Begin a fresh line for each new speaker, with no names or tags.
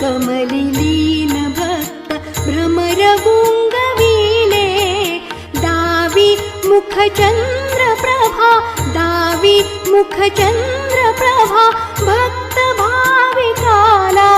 कमली लीन भक्त भ्रमर गुंगविले दावी मुख चंद्र प्रभा दावी मुख चंद्र प्रभा भक्त भाविकाला